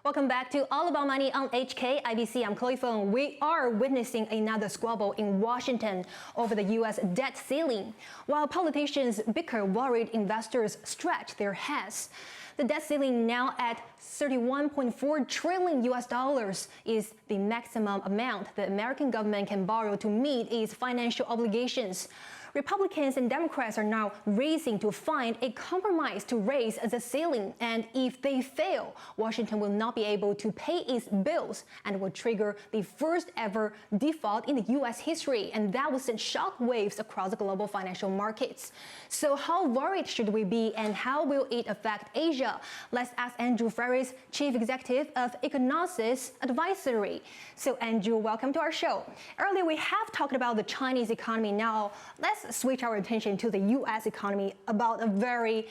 Welcome back to All About Money on HKIBC. I'm Chloe Feng. We are witnessing another squabble in Washington over the U.S. debt ceiling. While politicians bicker, worried investors stretch their heads. The debt ceiling, now at $31.4 trillion US dollars, is the maximum amount the American government can borrow to meet its financial obligations. Republicans and Democrats are now racing to find a compromise to raise the ceiling, and if they fail, Washington will not be able to pay its bills and will trigger the first ever default in the U.S. history, and that will send shockwaves across the global financial markets. So how worried should we be, and how will it affect Asia? Let's ask Andrew Freris, Chief Executive of Ecognosis Advisory. So Andrew, welcome to our show. Earlier we have talked about the Chinese economy. Now let's switch our attention to the U.S. economy, about a very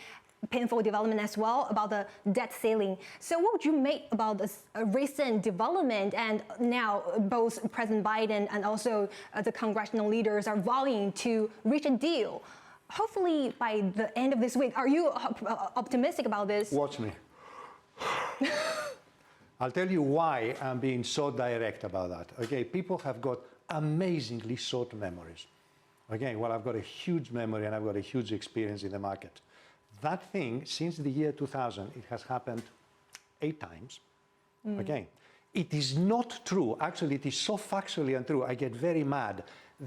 painful development as well, about the debt ceiling. So what would you make about this recent development? And now both President Biden and also the congressional leaders are vowing to reach a deal, hopefully by the end of this week. Are you optimistic about this? Watch me. I'll tell you why I'm being so direct about that. Okay, people have got amazingly short memories. Okay, well, I've got a huge memory and I've got a huge experience in the market. That thing, since the year 2000, it has happened 8 times. Okay, it is not true. Actually, it is so factually untrue. I get very mad.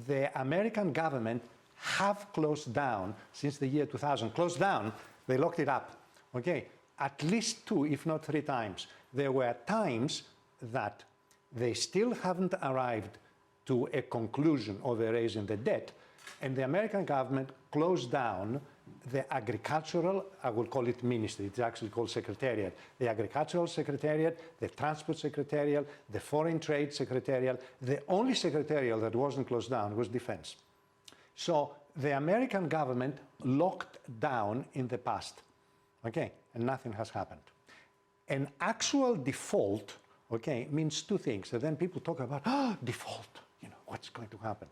The American government have closed down since the year 2000. Closed down, they locked it up. Okay, at least 2, if not 3 times. There were times that they still haven't arrived to a conclusion of raising the debt, and the American government closed down the agricultural, I will call it ministry, it's actually called secretariat, the agricultural secretariat, the transport secretariat, the foreign trade secretariat. The only secretariat that wasn't closed down was defense. So the American government locked down in the past, okay, and nothing has happened. An actual default, okay, means 2 things. And then people talk about, default, what's going to happen?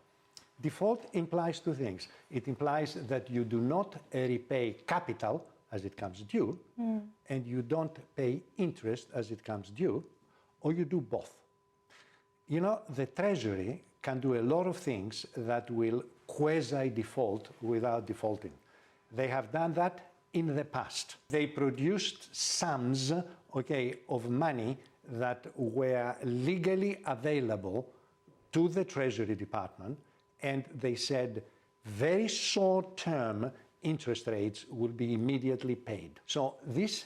Default implies 2 things. It implies that you do not repay capital as it comes due, and you don't pay interest as it comes due, or you do both. The Treasury can do a lot of things that will quasi-default without defaulting. They have done that in the past. They produced sums, okay, of money that were legally available to the Treasury Department, and they said very short-term interest rates will be immediately paid. So this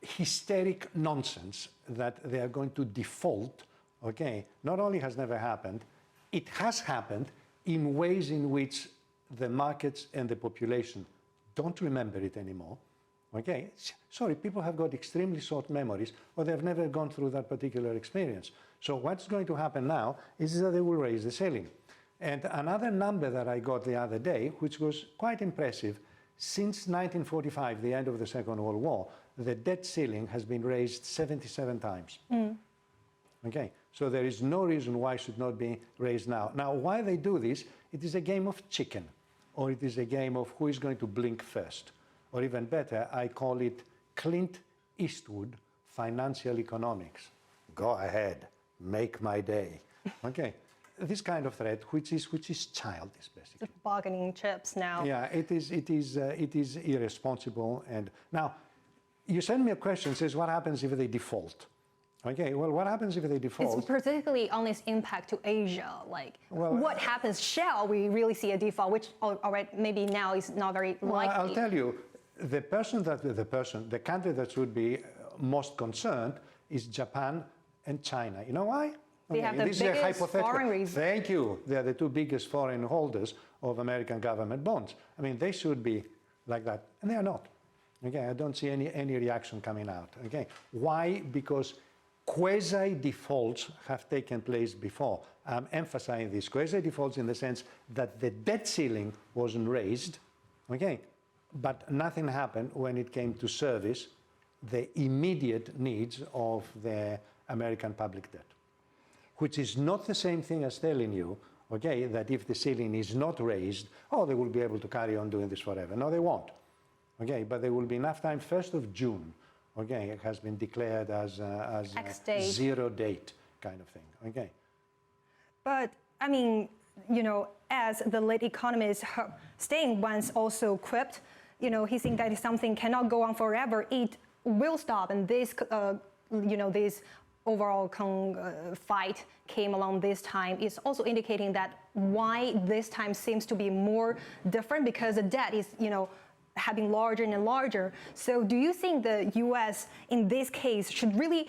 hysteric nonsense that they are going to default, okay, not only has never happened, it has happened in ways in which the markets and the population don't remember it anymore. Okay, sorry, people have got extremely short memories, or they've never gone through that particular experience. So what's going to happen now is that they will raise the ceiling. And another number that I got the other day, which was quite impressive, since 1945, the end of the Second World War, the debt ceiling has been raised 77 times. Okay, so there is no reason why it should not be raised now. Now, why they do this, it is a game of chicken, or it is a game of who is going to blink first. Or even better, I call it Clint Eastwood financial economics. Go ahead, make my day. Okay. This kind of threat, which is childish, basically. It's bargaining chips now. Yeah, it is irresponsible. And now, you send me a question, says, what happens if they default? Okay, well, what happens if they default? It's particularly on its impact to Asia. Like, what happens? Shall we really see a default, which already maybe now is not very likely? Well, I'll tell you, the country that should be most concerned is Japan and China. You know why? They have the biggest foreign reserves. Thank you. They are the 2 biggest foreign holders of American government bonds. I mean, they should be like that, and they are not. Okay, I don't see any reaction coming out. Okay, why? Because quasi-defaults have taken place before. I'm emphasizing this. Quasi-defaults in the sense that the debt ceiling wasn't raised, okay, but nothing happened when it came to service the immediate needs of the American public debt. Which is not the same thing as telling you, okay, that if the ceiling is not raised, they will be able to carry on doing this forever. No, they won't. Okay, but there will be enough time, 1st of June, Okay, it has been declared as a Ex-date. zero date kind of thing. Okay. But I mean, you know, as the lead economist Stein once also quipped, you know, he thinks that if something cannot go on forever, it will stop. And this, you know, this overall fight came along this time is also indicating that why this time seems to be more different, because the debt is, you know, having larger and larger. So do you think the U.S. in this case should really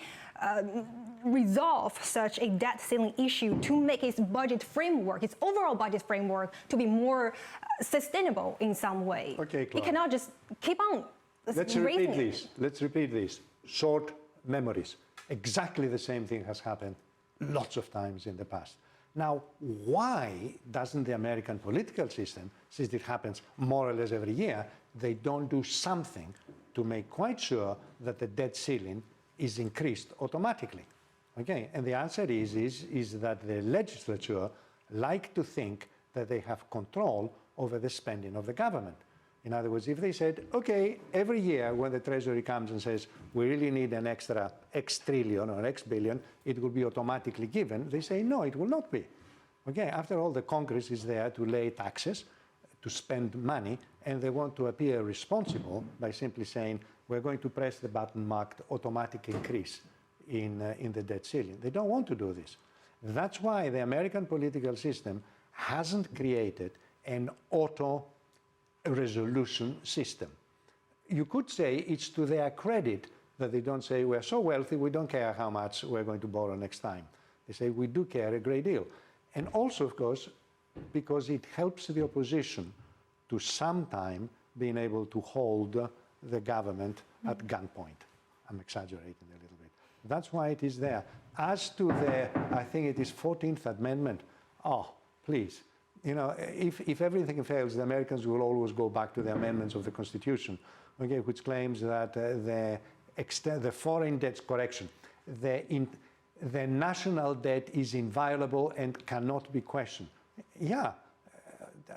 resolve such a debt ceiling issue to make its budget framework, its overall budget framework, to be more sustainable in some way? Okay, Claude. It cannot just keep on raising it. Let's repeat this. Short memories. Exactly the same thing has happened lots of times in the past. Now, why doesn't the American political system, since it happens more or less every year, they don't do something to make quite sure that the debt ceiling is increased automatically? Okay, and the answer is that the legislature like to think that they have control over the spending of the government. In other words, if they said, okay, every year when the Treasury comes and says, we really need an extra X trillion or X billion, it will be automatically given, they say, no, it will not be. Okay, after all, the Congress is there to lay taxes, to spend money, and they want to appear responsible by simply saying, we're going to press the button marked automatic increase in the debt ceiling. They don't want to do this. That's why the American political system hasn't created an auto resolution system. You could say it's to their credit that they don't say, we're so wealthy, we don't care how much we're going to borrow next time. They say, we do care a great deal. And also, of course, because it helps the opposition to sometime being able to hold the government at gunpoint. I'm exaggerating a little bit. That's why it is there. As to the, I think it is 14th Amendment, oh, please. You know, if everything fails, the Americans will always go back to the amendments of the Constitution, okay, which claims that the foreign debt correction, the national debt is inviolable and cannot be questioned. Yeah,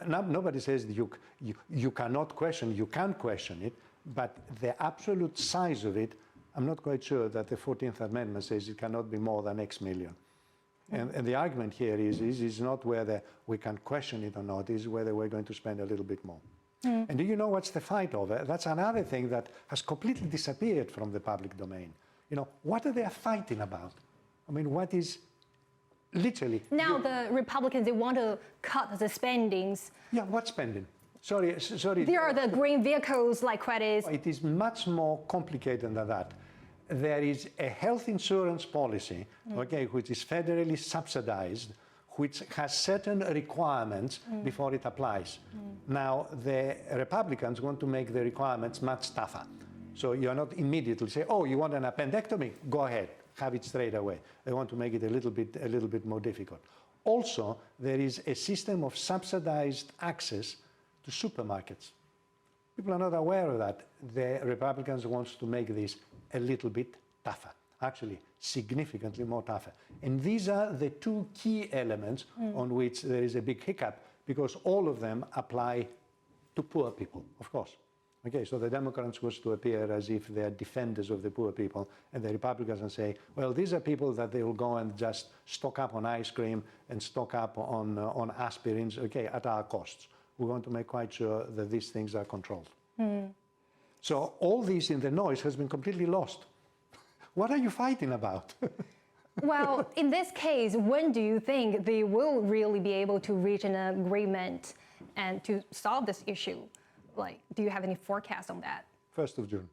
nobody says you cannot question, you can question it, but the absolute size of it, I'm not quite sure that the 14th Amendment says it cannot be more than X million. And the argument here is not whether we can question it or not, is whether we're going to spend a little bit more. And do you know what's the fight over? That's another thing that has completely disappeared from the public domain. You know, what are they fighting about? I mean, what is literally... Now the Republicans, they want to cut the spendings. Yeah, what spending? Sorry. There are the green vehicles like credits. It is much more complicated than that. There is a health insurance policy, okay, which is federally subsidized, which has certain requirements before it applies. Now, the Republicans want to make the requirements much tougher. So you're not immediately say, oh, you want an appendectomy? Go ahead, have it straight away. They want to make it a little bit more difficult. Also, there is a system of subsidized access to supermarkets. People are not aware of that. The Republicans want to make this a little bit tougher, actually significantly more tougher. And these are the two key elements on which there is a big hiccup, because all of them apply to poor people, of course. Okay, so the Democrats want to appear as if they're defenders of the poor people, and the Republicans will say, well, these are people that they will go and just stock up on ice cream and stock up on aspirins, okay, at our costs. We want to make quite sure that these things are controlled. So all this in the noise has been completely lost. What are you fighting about? Well, in this case, when do you think they will really be able to reach an agreement and to solve this issue? Like, do you have any forecast on that? 1st of June.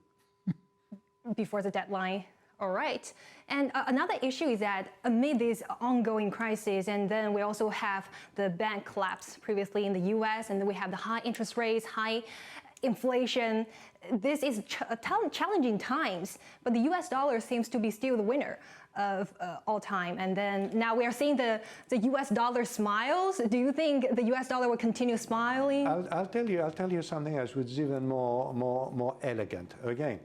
Before the deadline? All right. And another issue is that amid this ongoing crisis, and then we also have the bank collapse previously in the US, and then we have the high interest rates, high inflation. This is challenging times, but the US dollar seems to be still the winner of all time. And then now we are seeing the US dollar smiles. Do you think the US dollar will continue smiling? I'll tell you something else which is even more elegant. Okay,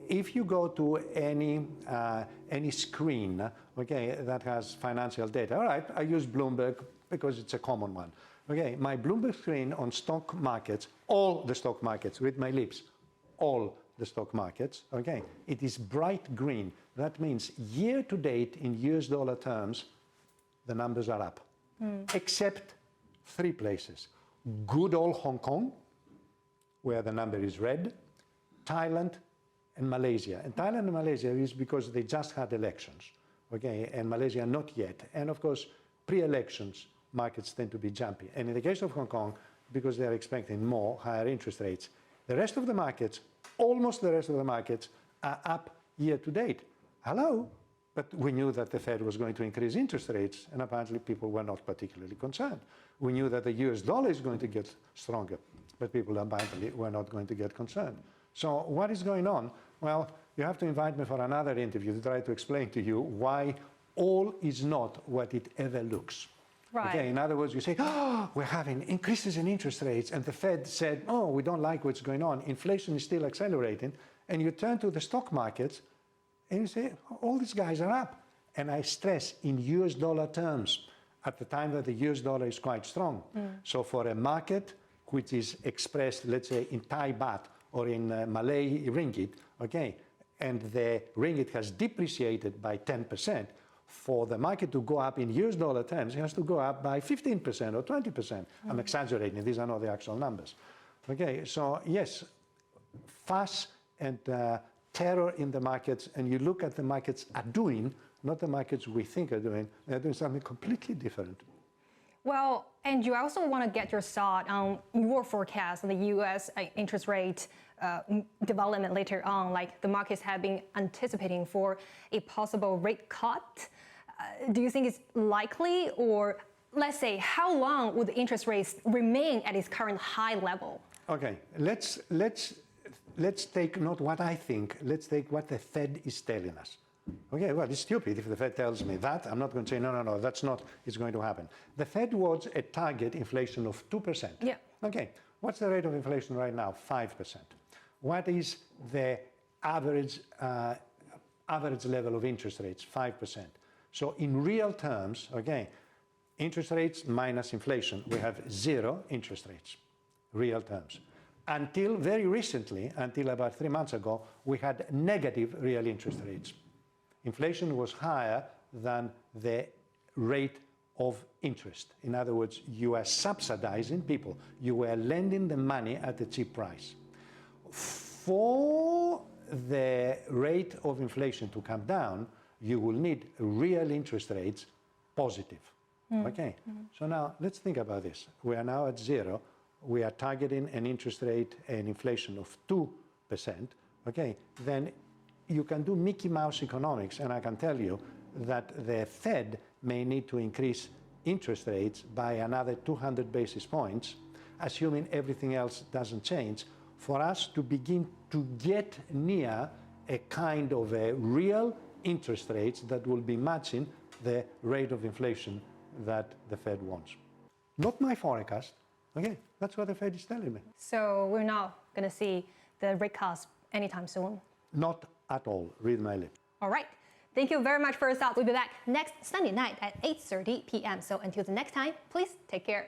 if you go to any screen, okay, that has financial data. All right, I use Bloomberg because it's a common one. Okay, my Bloomberg screen on stock markets, all the stock markets, with my lips, all the stock markets, okay, it is bright green. That means year to date in US dollar terms, the numbers are up, except 3 places. Good old Hong Kong, where the number is red, Thailand, and Malaysia. And Thailand and Malaysia is because they just had elections, okay, and Malaysia not yet. And of course, pre-elections, markets tend to be jumpy. And in the case of Hong Kong, because they're expecting more, higher interest rates, the rest of the markets, almost the rest of the markets, are up year to date. Hello? But we knew that the Fed was going to increase interest rates, and apparently people were not particularly concerned. We knew that the US dollar is going to get stronger, but people apparently were not going to get concerned. So what is going on? Well, you have to invite me for another interview to try to explain to you why all is not what it ever looks. Right. Okay, in other words, you say, oh, we're having increases in interest rates, and the Fed said, oh, we don't like what's going on. Inflation is still accelerating. And you turn to the stock markets, and you say, all these guys are up. And I stress, in US dollar terms, at the time that the US dollar is quite strong. So for a market which is expressed, let's say, in Thai baht or in Malay ringgit, okay, and the ringgit has depreciated by 10%, for the market to go up in US dollar terms, it has to go up by 15% or 20%. I'm exaggerating, these are not the actual numbers. Okay, so yes, fuss and terror in the markets, and you look at the markets are doing, not the markets we think are doing, they're doing something completely different. Well, and you also want to get your thought on your forecast on the U.S. interest rate development later on, like the markets have been anticipating for a possible rate cut. Do you think it's likely, or let's say, how long would the interest rates remain at its current high level? Okay, let's take not what I think, let's take what the Fed is telling us. Okay, well, it's stupid if the Fed tells me that. I'm not going to say, no, that's not, it's going to happen. The Fed wants a target inflation of 2%. Yeah. Okay, what's the rate of inflation right now? 5%. What is the average level of interest rates? 5%. So in real terms, okay, interest rates minus inflation, we have 0 interest rates, real terms. Until very recently, until about 3 months ago, we had negative real interest rates. Inflation was higher than the rate of interest. In other words, you were subsidizing people. You were lending the money at a cheap price. For the rate of inflation to come down, you will need real interest rates positive. Okay, so now let's think about this. We are now at 0. We are targeting an interest rate and inflation of 2%. Okay, then you can do Mickey Mouse economics, and I can tell you that the Fed may need to increase interest rates by another 200 basis points, assuming everything else doesn't change, for us to begin to get near a kind of a real interest rates that will be matching the rate of inflation that the Fed wants. Not my forecast. Okay, that's what the Fed is telling me. So we're not going to see the rate cuts anytime soon? Not at all. Read my lips. All right. Thank you very much for your thoughts. We'll be back next Sunday night at 8:30 p.m. So until the next time, please take care.